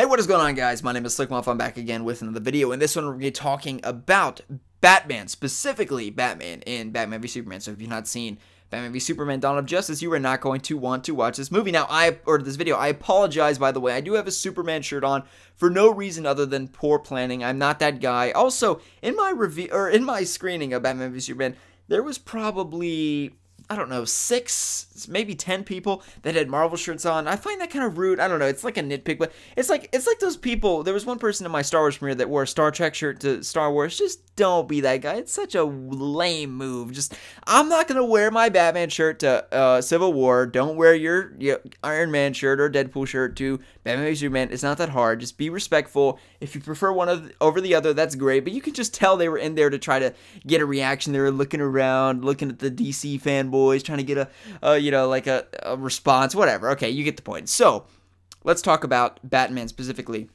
Hey, what is going on, guys? My name is Slickmuff. I'm back again with another video. In this one, we're going to be talking about Batman, specifically Batman in Batman v Superman. So if you've not seen Batman v Superman: Dawn of Justice, you are not going to want to watch this movie. Now, this video. I apologize, by the way. I do have a Superman shirt on for no reason other than poor planning. I'm not that guy. Also, in my review or in my screening of Batman v Superman, there was probably, I don't know, 6, maybe 10 people that had Marvel shirts on. I find that kind of rude. I don't know. It's like a nitpick, but it's like those people. There was one person in my Star Wars premiere that wore a Star Trek shirt to Star Wars. Just don't be that guy. It's such a lame move. I'm not gonna wear my Batman shirt to Civil War. Don't wear your Iron Man shirt or Deadpool shirt to Batman v Superman. It's not that hard. Just be respectful. If you prefer one over the other, that's great. But you can just tell they were in there to try to get a reaction. They were looking around, looking at the DC fanboys, trying to get a response, whatever. Okay, you get the point. So, let's talk about Batman specifically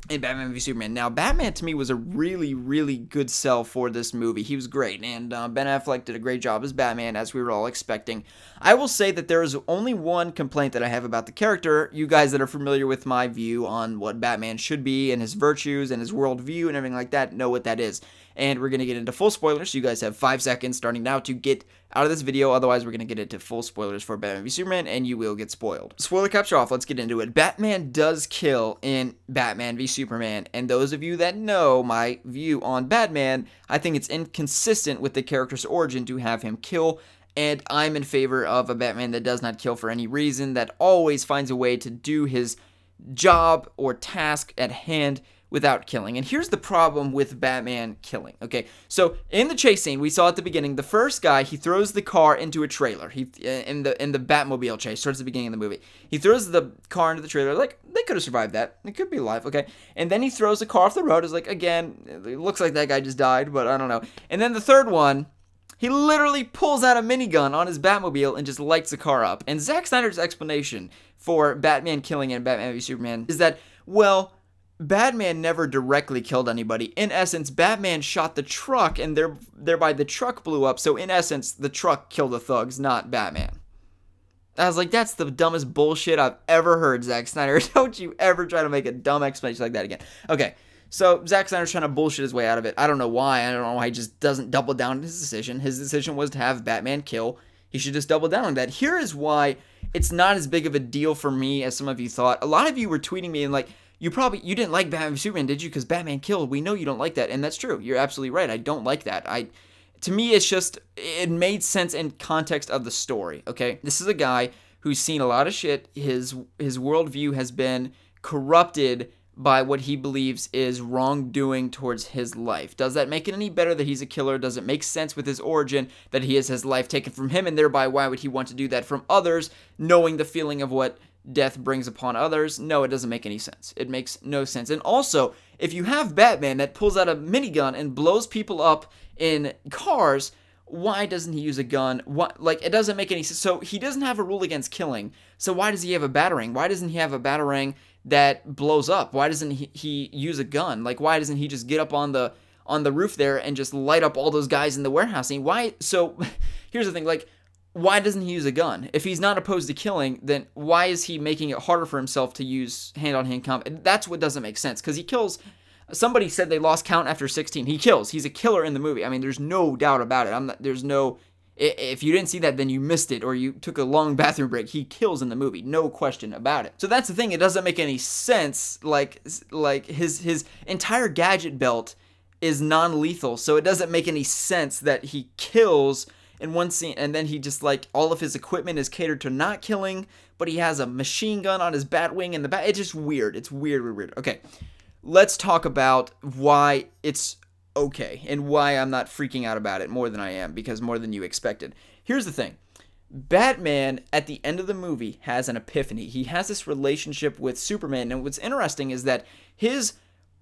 in Batman v Superman. Now, Batman to me was a really, really good sell for this movie. He was great, and Ben Affleck did a great job as Batman, as we were all expecting. I will say that there is only one complaint that I have about the character. You guys that are familiar with my view on what Batman should be and his virtues and his worldview and everything like that know what that is. And we're going to get into full spoilers, so you guys have 5 seconds starting now to get out of this video. Otherwise, we're going to get into full spoilers for Batman v Superman, and you will get spoiled. Spoiler capture off. Let's get into it. Batman does kill in Batman v Superman, and those of you that know my view on Batman, I think it's inconsistent with the character's origin to have him kill, and I'm in favor of a Batman that does not kill for any reason, that always finds a way to do his job or task at hand without killing. And here's the problem with Batman killing. Okay, so in the chase scene we saw at the beginning, the first guy, he throws the car into a trailer. He in the Batmobile chase towards the beginning of the movie. He throws the car into the trailer. Like, they could have survived that. It could be alive. Okay, and then he throws the car off the road. It's like, again, it looks like that guy just died, but I don't know. And then the third one, he literally pulls out a minigun on his Batmobile and just lights the car up. And Zack Snyder's explanation for Batman killing in Batman v Superman is that, well, Batman never directly killed anybody. In essence, Batman shot the truck, and thereby the truck blew up. So in essence, the truck killed the thugs, not Batman. I was like, that's the dumbest bullshit I've ever heard, Zack Snyder. Don't you ever try to make a dumb explanation like that again. Okay, so Zack Snyder's trying to bullshit his way out of it. I don't know why. I don't know why he just doesn't double down on his decision. His decision was to have Batman kill. He should just double down on that. Here is why it's not as big of a deal for me as some of you thought. A lot of you were tweeting me and like, you didn't like Batman v Superman, did you? Because Batman killed. We know you don't like that, and that's true. You're absolutely right. I don't like that. To me, it's just, it made sense in context of the story, okay? This is a guy who's seen a lot of shit. His worldview has been corrupted by what he believes is wrongdoing towards his life. Does that make it any better that he's a killer? Does it make sense with his origin that he has his life taken from him, and thereby why would he want to do that from others, knowing the feeling of what death brings upon others? No, it doesn't make any sense. It makes no sense. And also, if you have Batman that pulls out a minigun and blows people up in cars, why doesn't he use a gun? Like, it doesn't make any sense. So he doesn't have a rule against killing. So why does he have a batarang? Why doesn't he have a batarang that blows up? Why doesn't he use a gun? Like, why doesn't he just get up on the roof there and just light up all those guys in the warehouse? And why? So here's the thing, like, why doesn't he use a gun? If he's not opposed to killing, then why is he making it harder for himself to use hand-on-hand combat? That's what doesn't make sense, because he kills. Somebody said they lost count after 16. He kills. He's a killer in the movie. I mean, there's no doubt about it. There's no, if you didn't see that, then you missed it, or you took a long bathroom break. He kills in the movie, no question about it. So that's the thing. It doesn't make any sense. Like his entire gadget belt is non-lethal, so it doesn't make any sense that he kills in one scene, and then he just, like, all of his equipment is catered to not killing, but he has a machine gun on his Batwing in the back. It's just weird. It's weird. Okay, let's talk about why it's okay, and why I'm not freaking out about it more than I am, because more than you expected. Here's the thing. Batman, at the end of the movie, has an epiphany. He has this relationship with Superman, and what's interesting is that his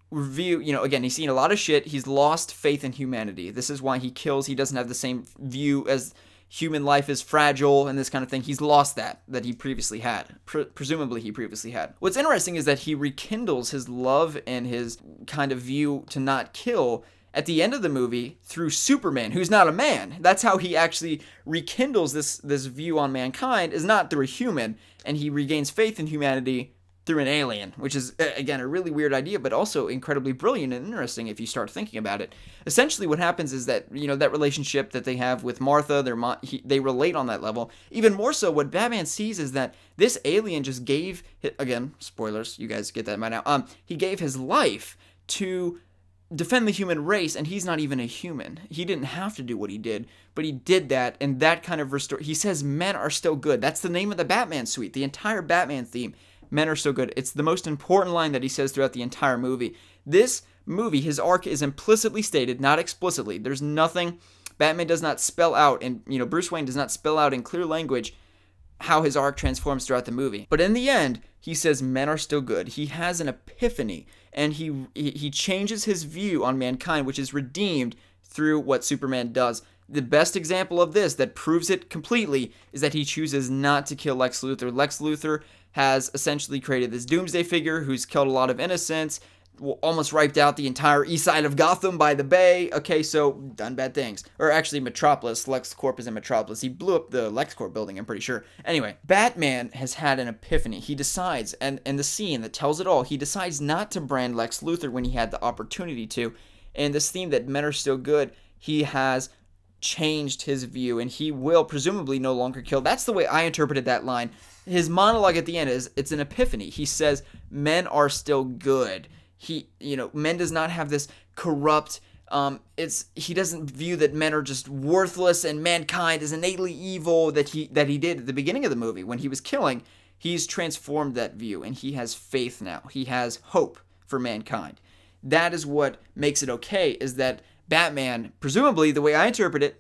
review, again, he's seen a lot of shit. He's lost faith in humanity. This is why he kills. He doesn't have the same view as human life is fragile and this kind of thing. He's lost that he previously had. Presumably he previously had. What's interesting is that he rekindles his love and his kind of view to not kill at the end of the movie through Superman, who's not a man. That's how he actually rekindles this view on mankind, is not through a human, and he regains faith in humanity through an alien, which is, again, a really weird idea, but also incredibly brilliant and interesting if you start thinking about it. Essentially, what happens is that, that relationship that they have with Martha, they relate on that level. Even more so, what Batman sees is that this alien just gave, again, spoilers, you guys get that by now, he gave his life to defend the human race, and he's not even a human. He didn't have to do what he did, but he did that, and that kind of he says men are still good. That's the name of the Batman suite, the entire Batman theme. Men are still good. It's the most important line that he says throughout the entire movie. This movie, his arc is implicitly stated, not explicitly. There's nothing, Batman does not spell out, and Bruce Wayne does not spell out in clear language how his arc transforms throughout the movie. But in the end, he says men are still good. He has an epiphany, and he changes his view on mankind, which is redeemed through what Superman does. The best example of this that proves it completely is that he chooses not to kill Lex Luthor. Lex Luthor has essentially created this doomsday figure who's killed a lot of innocents, almost wiped out the entire east side of Gotham by the Bay. Okay, so done bad things. Or actually Metropolis. LexCorp is in Metropolis. He blew up the LexCorp building, I'm pretty sure. Anyway, Batman has had an epiphany. He decides, and the scene that tells it all, he decides not to brand Lex Luthor when he had the opportunity to. And this theme that men are still good, he has changed his view, and he will presumably no longer kill. That's the way I interpreted that line. His monologue at the end it's an epiphany. He says men are still good. Men does not have this corrupt, he doesn't view that men are just worthless and mankind is innately evil that he did at the beginning of the movie when he was killing. He's transformed that view, and he has faith now. He has hope for mankind. That is what makes it okay, is that Batman, presumably, the way I interpret it,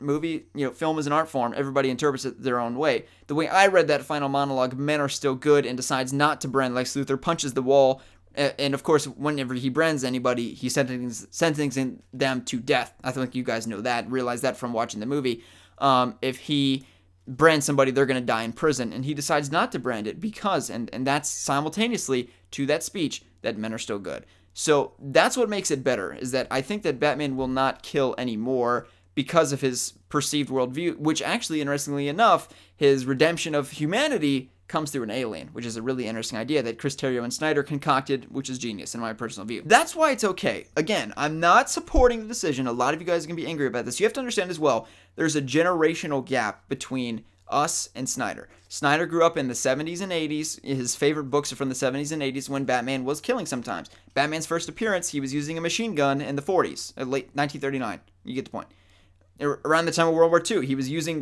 film is an art form, everybody interprets it their own way. The way I read that final monologue, men are still good, and decides not to brand Lex Luthor, punches the wall, and of course, whenever he brands anybody, he's sentencing them to death. I think you guys know that, realize that from watching the movie. If he brands somebody, they're going to die in prison, and he decides not to brand it because, and that's simultaneously to that speech, that men are still good. So that's what makes it better, is that I think that Batman will not kill anymore because of his perceived worldview, which actually, interestingly enough, his redemption of humanity comes through an alien, which is a really interesting idea that Chris Terrio and Snyder concocted, which is genius in my personal view. That's why it's okay. Again, I'm not supporting the decision. A lot of you guys are going to be angry about this. You have to understand as well, there's a generational gap between us and Snyder. Snyder grew up in the 70s and 80s. His favorite books are from the 70s and 80s when Batman was killing sometimes. Batman's first appearance, he was using a machine gun in the 40s, late 1939. You get the point. Around the time of World War II, he was using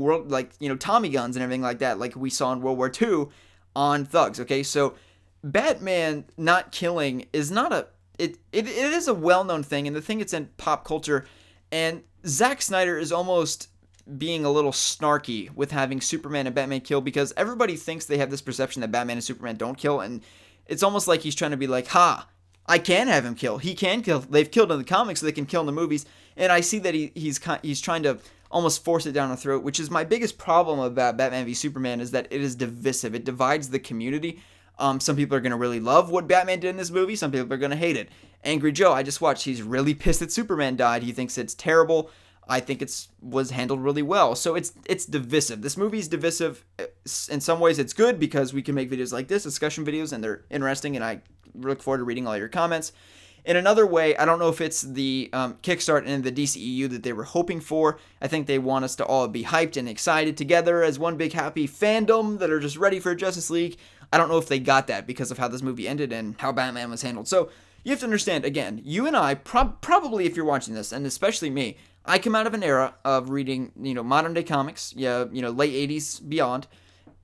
Tommy guns and everything like that, like we saw in World War II on thugs. Okay, so Batman not killing is not it is a well-known thing, and the thing it's in pop culture, and Zack Snyder is almost being a little snarky with having Superman and Batman kill, because everybody thinks they have this perception that Batman and Superman don't kill, and it's almost like he's trying to be like, I can have him kill. He can kill. They've killed in the comics, so they can kill in the movies, and I see that he's trying to almost force it down our throat, which is my biggest problem about Batman v Superman, is that it is divisive. It divides the community. Some people are going to really love what Batman did in this movie. Some people are going to hate it. Angry Joe, I just watched, he's really pissed that Superman died. He thinks it's terrible. I think was handled really well. So it's divisive. This movie is divisive. In some ways, it's good because we can make videos like this, discussion videos, and they're interesting, and I look forward to reading all your comments. In another way, I don't know if it's the kickstart in the DCEU that they were hoping for. I think they want us to all be hyped and excited together as one big happy fandom that are just ready for Justice League. I don't know if they got that because of how this movie ended and how Batman was handled. So you have to understand, again, you and I, probably if you're watching this, and especially me, I come out of an era of reading, modern day comics, late 80s beyond,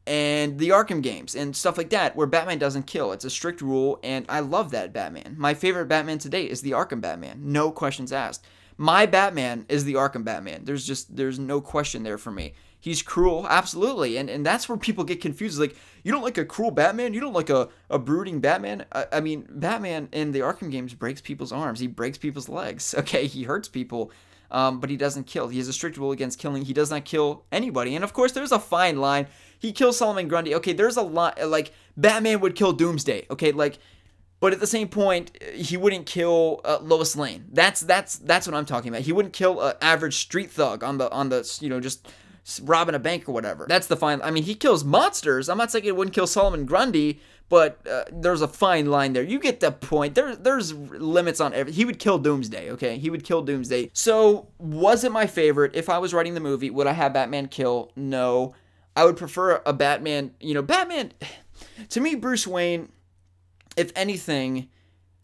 and the Arkham games and stuff like that, where Batman doesn't kill. It's a strict rule, and I love that Batman. My favorite Batman to date is the Arkham Batman. No questions asked. My Batman is the Arkham Batman. There's no question there for me. He's cruel, absolutely, and that's where people get confused. Like, you don't like a cruel Batman? You don't like a brooding Batman? I mean, Batman in the Arkham games breaks people's arms. He breaks people's legs. Okay, he hurts people. But he doesn't kill. He has a strict rule against killing. He does not kill anybody. And of course, there's a fine line. He kills Solomon Grundy. Okay, there's a lot, like, Batman would kill Doomsday. Okay, like, but at the same point, he wouldn't kill Lois Lane. That's what I'm talking about. He wouldn't kill an average street thug on the just robbing a bank or whatever. That's the fine. I mean, he kills monsters. I'm not saying he wouldn't kill Solomon Grundy, but there's a fine line there. You get the point. There's limits on everything. He would kill Doomsday, okay? He would kill Doomsday. So, was it my favorite? If I was writing the movie, would I have Batman kill? No. I would prefer a Batman, Batman, to me, Bruce Wayne, if anything,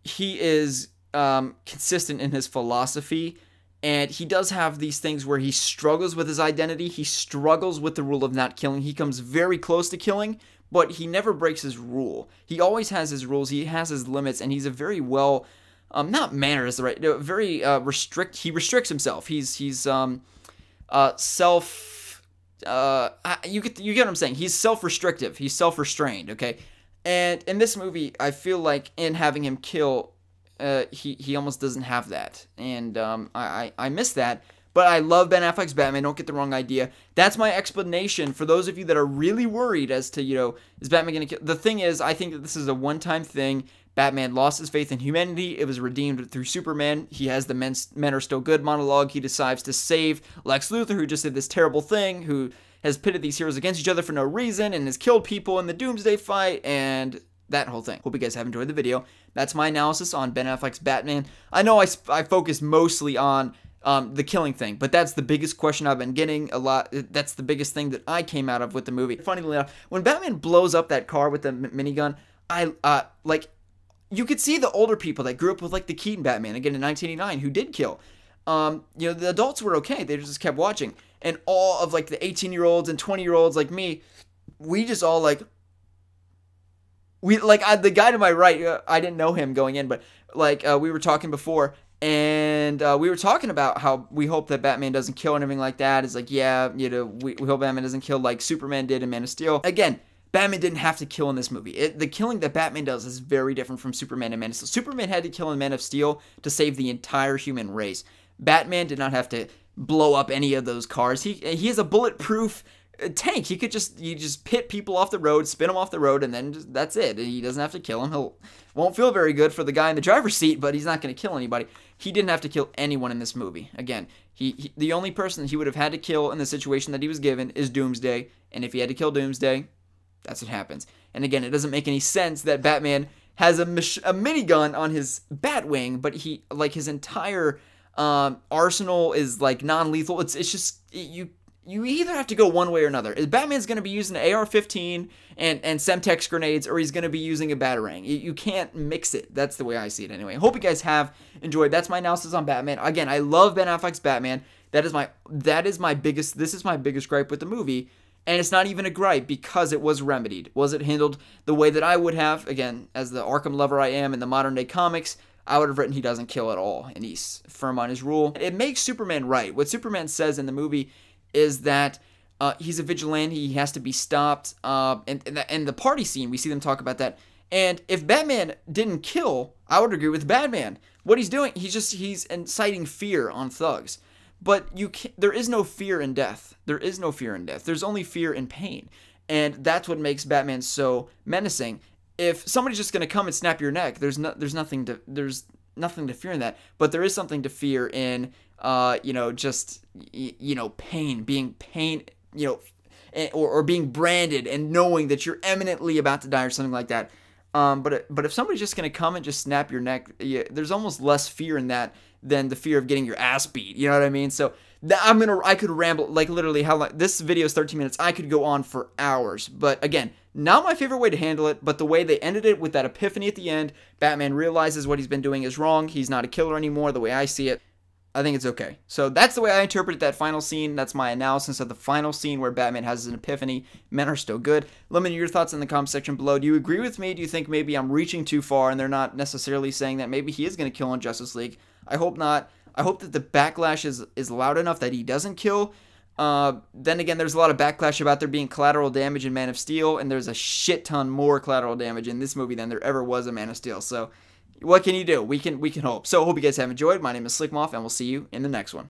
he is consistent in his philosophy, and he does have these things where he struggles with his identity. He struggles with the rule of not killing. He comes very close to killing, but he never breaks his rule. He always has his rules. He has his limits, and he's a very well, not mannered is the right, very he restricts himself. He's self, you get what I'm saying. He's self-restrictive. He's self-restrained, okay? And in this movie, I feel like in having him kill, he almost doesn't have that, and I miss that. But I love Ben Affleck's Batman. Don't get the wrong idea. That's my explanation for those of you that are really worried as to, is Batman going to kill? The thing is, I think that this is a one-time thing. Batman lost his faith in humanity. It was redeemed through Superman. He has the men are still good monologue. He decides to save Lex Luthor, who just did this terrible thing, who has pitted these heroes against each other for no reason and has killed people in the Doomsday fight, and that whole thing. Hope you guys have enjoyed the video. That's my analysis on Ben Affleck's Batman. I know I focused mostly on the killing thing, but that's the biggest question I've been getting a lot. That's the biggest thing that I came out of with the movie. Funnily enough, when Batman blows up that car with the minigun, you could see the older people that grew up with the Keaton Batman again in 1989 who did kill. The adults were okay. They just kept watching, and all of the 18-year-olds and 20-year-olds like me, we just all the guy to my right, I didn't know him going in, but we were talking before. And we were talking about how we hope that Batman doesn't kill and everything like that. It's we hope Batman doesn't kill like Superman did in Man of Steel. Again, Batman didn't have to kill in this movie. The killing that Batman does is very different from Superman and Man of Steel. Superman had to kill in Man of Steel to save the entire human race. Batman did not have to blow up any of those cars. He has a bulletproof tank. He could just pit people off the road, spin them off the road, and then that's it. He doesn't have to kill them. Won't feel very good for the guy in the driver's seat, but he's not going to kill anybody. He didn't have to kill anyone in this movie. Again, the only person he would have had to kill in the situation that he was given is Doomsday, and if he had to kill Doomsday, that's what happens. And again, it doesn't make any sense that Batman has a minigun on his Batwing, but his entire arsenal is non-lethal. It's just you either have to go one way or another. Batman's going to be using an AR-15 and Semtex grenades, or he's going to be using a Batarang. You can't mix it. That's the way I see it anyway. Hope you guys have enjoyed. That's my analysis on Batman. Again, I love Ben Affleck's Batman. This is my biggest gripe with the movie, and it's not even a gripe because it was remedied. Was it handled the way that I would have? Again, as the Arkham lover I am in the modern day comics, I would have written he doesn't kill at all, and he's firm on his rule. It makes Superman right. What Superman says in the movie is that he's a vigilante, he has to be stopped, and the party scene, we see them talk about that. And if Batman didn't kill, I would agree with Batman. What he's doing, he's inciting fear on thugs. But there is no fear in death. There is no fear in death. There's only fear in pain. And that's what makes Batman so menacing. If somebody's just going to come and snap your neck, there's nothing to fear in that. But there is something to fear in pain, being pain, or being branded and knowing that you're imminently about to die or something like that. But if somebody's just going to come and just snap your neck, there's almost less fear in that than the fear of getting your ass beat. You know what I mean? So I could ramble, literally how long, this video is 13 minutes. I could go on for hours, but again, not my favorite way to handle it, but the way they ended it with that epiphany at the end, Batman realizes what he's been doing is wrong. He's not a killer anymore, the way I see it. I think it's okay. So that's the way I interpreted that final scene. That's my analysis of the final scene where Batman has an epiphany. Men are still good. Let me know your thoughts in the comment section below. Do you agree with me? Do you think maybe I'm reaching too far and they're not necessarily saying that maybe he is going to kill in Justice League? I hope not. I hope that the backlash is loud enough that he doesn't kill. Then again, there's a lot of backlash about there being collateral damage in Man of Steel, and there's a shit ton more collateral damage in this movie than there ever was in Man of Steel. So what can you do? We can hope. So hope you guys have enjoyed. My name is Slickmoff, and we'll see you in the next one.